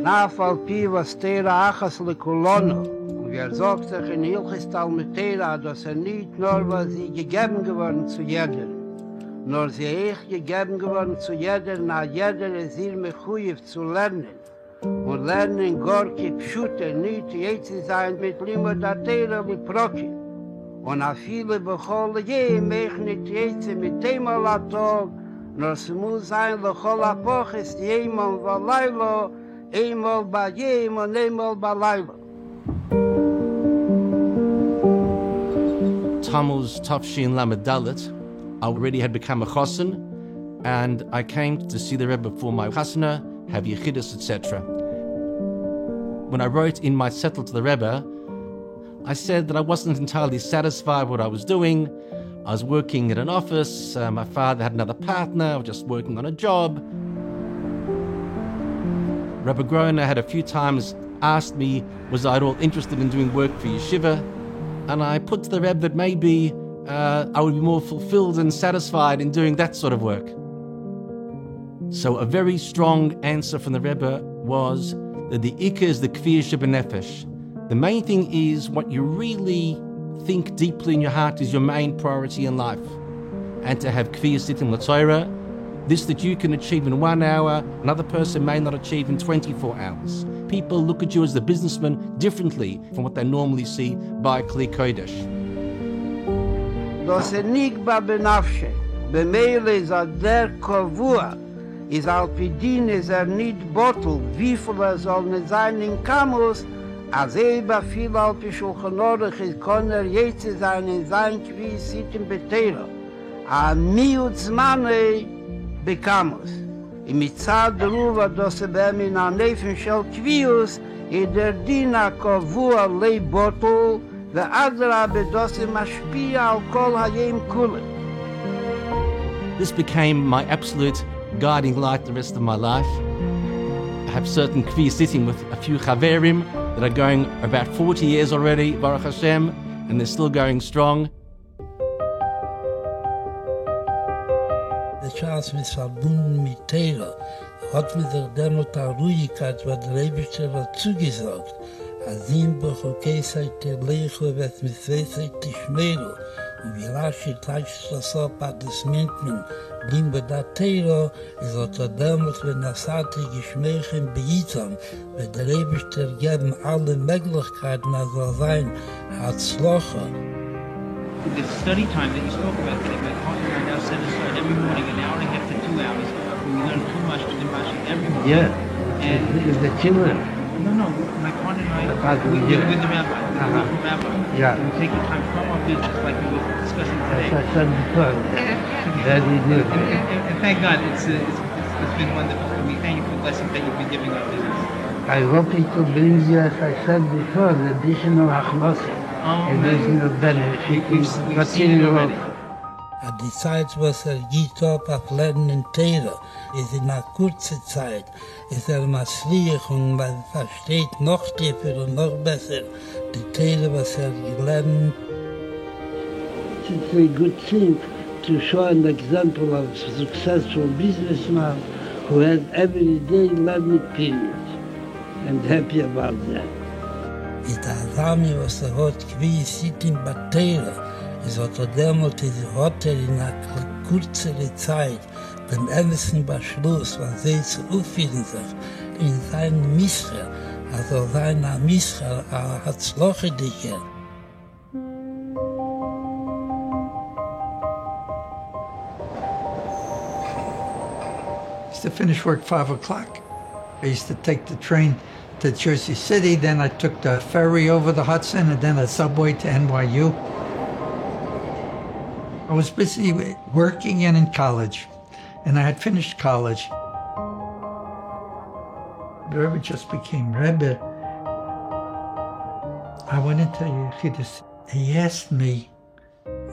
Nafalpi was Tera achas lekulonu. Und wie sagt sich in Hilchistal mit Tera, dass nicht nur was sie gegeben geworden zu jedem, nur sie echt gegeben geworden zu jedem, na jeder ist ihr mechuyev zu lernen. Und lernen gorki pschute, nicht jetzt sein mit Limud Tera mit Proki. Und a viele bechole je, mech nicht jetzt mit Temal atog, nur es muss sein, lechol apoches, jemon valaylo, einmal bei jem und einmal bei Leila. Tammuz Tafshin Lamed Dalet, I already had become a chassan, and I came to see the Rebbe for my chasana, have yechidus, etc. When I wrote in my settle to the Rebbe, I said that I wasn't entirely satisfied with what I was doing. I was working at an office, my father had another partner, I was just working on a job. Rabbi Groner had a few times asked me, was I at all interested in doing work for yeshiva? And I put to the Rebbe that maybe I would be more fulfilled and satisfied in doing that sort of work. So a very strong answer from the Rebbe was that the Ikka is the Kfir Shebenefesh. The main thing is what you really think deeply in your heart is your main priority in life. And to have Kfir Sittim L'Torah, this that you can achieve in 1 hour, another person may not achieve in 24 hours. People look at you as the businessman differently from what they normally see by Kli Kodesh. Das Enigma benafshe, bemeile is der Kovua, is alpidin is nicht bottle, wie viel soll sein in Kamus, als viel alpischulchanorich is konner jetzt sein in sein Kvi Sittim Betela. A miutzmane bekamos. Im Mitzad Ruva, dass beim in a Nefen shel Kvius, der Dina Kovua lei bottle, the Adrabe dass mashpia al kol hayem kulim. This became my absolute guiding light the rest of my life. I have certain Kvi sitting with a few Chaverim that are going about 40 years already, Baruch Hashem, and they're still going strong. Der Charles ist verbunden mit Taylor, hat mir der Dämmelt an Ruhigkeit, was der Rebischer hat zugesagt. Als Simbach und Käseit der Leichel wird mit Weisheit die Schmädel. Und wie rasch die Adressmenten blieben bei der Taylor, ist hat der Dämmelt, wenn das hatte Geschmächen behietsam, weil der Rebischer geben alle Möglichkeiten, also sein, hat Slocher. The study time that you spoke about, I now set aside every morning an hour and a half to 2 hours. We learn too much to the Mashik every morning. Yeah, and the children. No, my partner and I, with the rabbi, the rabbi. Yeah. We take the time from our business like we were discussing today. As I said before, very good. And thank God, it's been wonderful. And we thank you for the blessings that you've been giving our business. I hope it will bring you, as I said before, the additional achnosim. Additional benefit. We've seen it already. At die Zeit, was geht auf Lernen in Teira, ist in einer kurzen Zeit, ist maßlich und man versteht noch tiefer und noch besser die Teira, was gelernt. It's a good thing to show an example of a successful businessman who had every day learning period. I'm happy about that. Ist der Sami, was hat Kvi Sittim Batera, ist hat damals hat in einer kürzeren Zeit den ernsten Beschluss, was sie zu aufführen sich in seinem Mischer, also seiner Mischer, hat Slochediker. I used to finish work 5 o'clock. I used to take the train to Jersey City, then I took the ferry over the Hudson, and then a subway to NYU. I was busy working and in college, and I had finished college. The Rebbe just became Rebbe. I went into Yechidus. He asked me,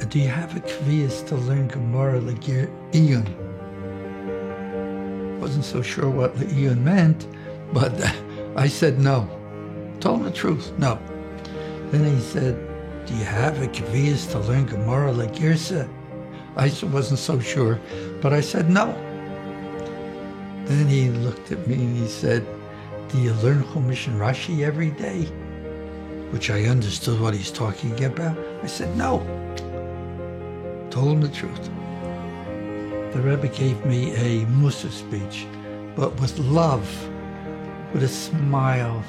do you have a kviyas to learn Gemara like your Iyun? Wasn't so sure what the Iyun meant, but I said no. Told him the truth, no. Then he said, do you have a kviyas to learn Gemara like Girsa? I wasn't so sure, but I said no. Then he looked at me and he said, do you learn Chumash and Rashi every day? Which I understood what he's talking about. I said, no. Told him the truth. The Rebbe gave me a Mussar speech, but with love, with a smile,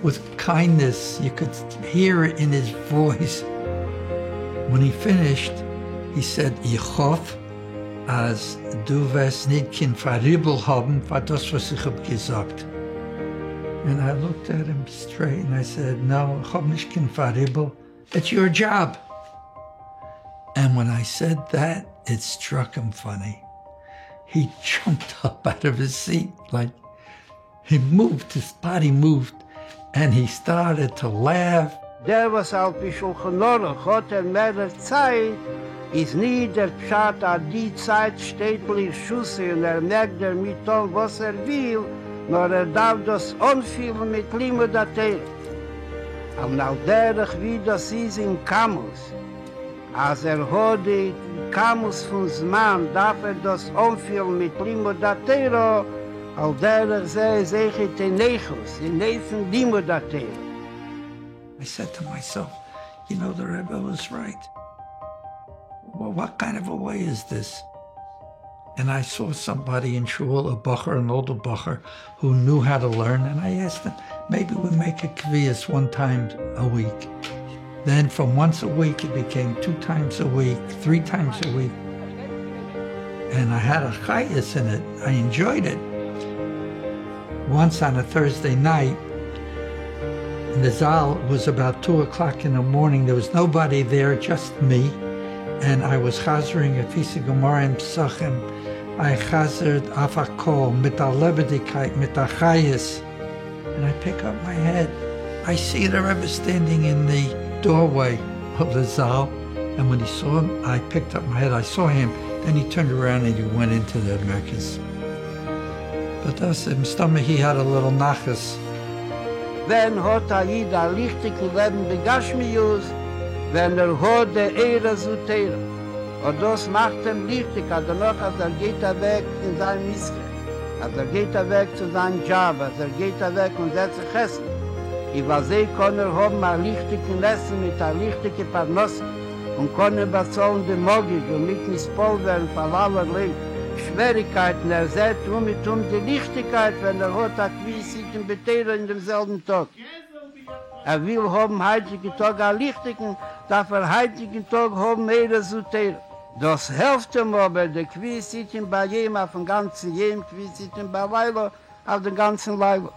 with kindness. You could hear it in his voice. When he finished, he said, Ich hoffe, als du wirst nicht kein Verribel haben, für das, was ich hab gesagt. And I looked at him straight and I said, no, ich hab nicht kein Verribel. It's your job. And when I said that, it struck him funny. He jumped up out of his seat, like he moved, his body moved, and he started to laugh. Der, was auf die Schulchan Aruch hat mehr Zeit, ist nie der Pshat, die Zeit steht Schusse und merkt mit dem, was will, nur darf das anfühlen mit Limud Torah. Und auch derich, wie das ist in Kamus, als hat die Kamus von Zman, darf das anfühlen mit Limud Torah, auch derich sehe ich den Nechus, in Nefen Limud Torah. I said to myself, you know, the Rebbe was right. Well, what kind of a way is this? And I saw somebody in Shul, a bacher, an older bacher, who knew how to learn, and I asked him, maybe we make a kviyas 1 time a week. Then from once a week, it became 2 times a week, 3 times a week. And I had a chayas in it. I enjoyed it. Once on a Thursday night, in the Zal, it was about 2 o'clock in the morning. There was nobody there, just me. And I was chazering a Fisa Gemara in Pesachim. I chazerd afakol, mit a lebedigkeit, mit a chayes. And I pick up my head. I see the Rebbe standing in the doorway of the Zal. And when he saw him, I picked up my head. I saw him. Then he turned around and he went into the Merkez. But that's in stomach, he had a little nachas. Wenn hat Yid a lichtigen Leben begashmius, wenn hat der Eidera zu Torah. Und das macht ihm lichtig, danach, als geht weg in sein Miske, als geht weg zu seinem Job, als geht weg und setzt sich essen. Über sie kann haben a lichtigen Essen mit a lichtigen Parnasse und kann bezahlen die Mogig und mit Mispol werden von allerlei Schwierigkeiten. Seht mit die Lichtigkeit, wenn hat a Quisiten Beteira in demselben Tag. Will haben heutigen Tag a lichtigen, darf heutigen Tag haben Eidera zu Torah. Das hilft ihm aber, der Quisiten bei jedem, auf dem ganzen jedem Quisiten bei Leila, auf dem ganzen Leila.